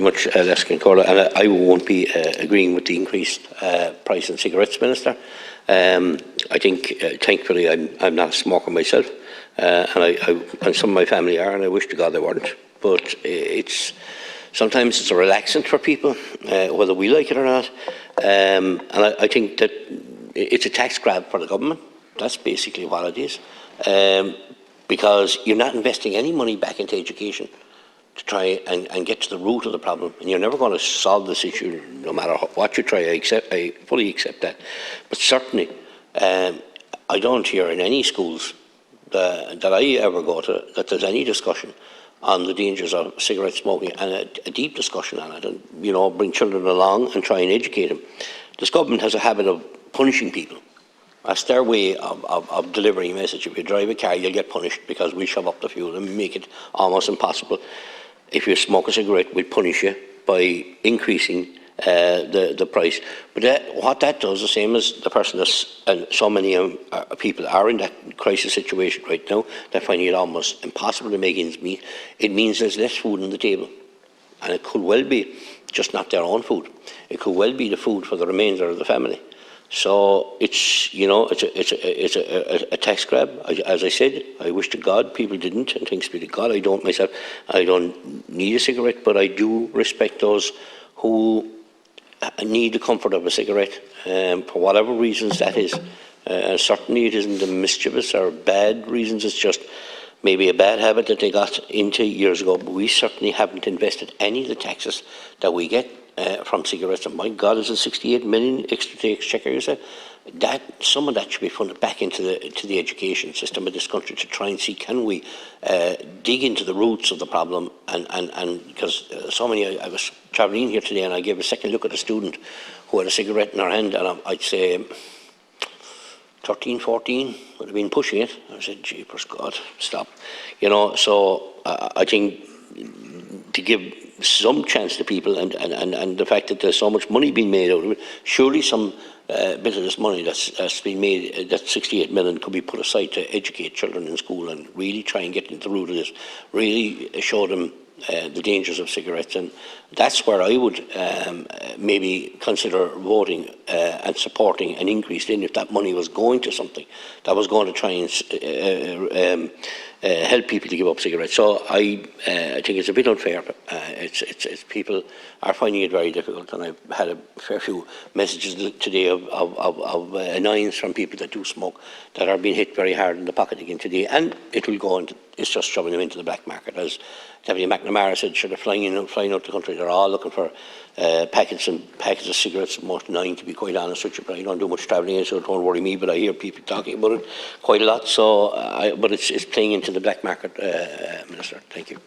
much, Les Kincorla, and I won't be agreeing with the increased price in cigarettes, Minister. I think, thankfully, I'm not a smoker myself, and some of my family are, and I wish to God they weren't. But sometimes it's a relaxant for people, whether we like it or not. And I think that it's a tax grab for the government. That's basically what it is. Because you're not investing any money back into education to try and get to the root of the problem. And you're never going to solve this issue no matter what you try. I fully accept that. But certainly, I don't hear in any schools that I ever go to that there's any discussion on the dangers of cigarette smoking, and a deep discussion on it, and bring children along and try and educate them. This government has a habit of punishing people. That's their way of delivering a message. If you drive a car, you'll get punished because we shove up the fuel and make it almost impossible. If you smoke a cigarette, we'll punish you by increasing the price. But what that does, the same as the person and so many people are in that crisis situation right now, they're finding it almost impossible to make ends meet. It means there's less food on the table. And it could well be just not their own food. It could well be the food for the remainder of the family. So it's a tax grab. As I said, I wish to God people didn't, and thanks be to God I don't myself. I don't need a cigarette, but I do respect those who need the comfort of a cigarette, for whatever reasons that is. Certainly it isn't the mischievous or bad reasons, it's just maybe a bad habit that they got into years ago, but we certainly haven't invested any of the taxes that we get from cigarettes. And my God, is it 68 million extra to the exchequer, you say? Some of that should be funded back into the education system of this country to try and see, can we dig into the roots of the problem, and because so many, I was travelling here today and I gave a second look at a student who had a cigarette in her hand, and I'd say 13, 14 would have been pushing it. I said, jeepers God, stop. So I think to give some chance to people, and the fact that there's so much money being made out of it, surely some bit of this money that's been made, that 68 million, could be put aside to educate children in school and really try and get into the root of this, really show them the dangers of cigarettes. And that's where I would maybe consider voting and supporting an increase in, if that money was going to something that was going to try and help people to give up cigarettes. So I think it's a bit unfair. It's people are finding it very difficult, and I've had a fair few messages today of annoyance from people that do smoke, that are being hit very hard in the pocket again today, and it will go into, it's just shoving them into the black market. As Deputy McNamara said, they're flying out the country. They're all looking for packets of cigarettes, most 9 to be quite honest with you, but I don't do much travelling, so it won't worry me, but I hear people talking about it quite a lot. So, but it's playing into the black market, Minister. Thank you.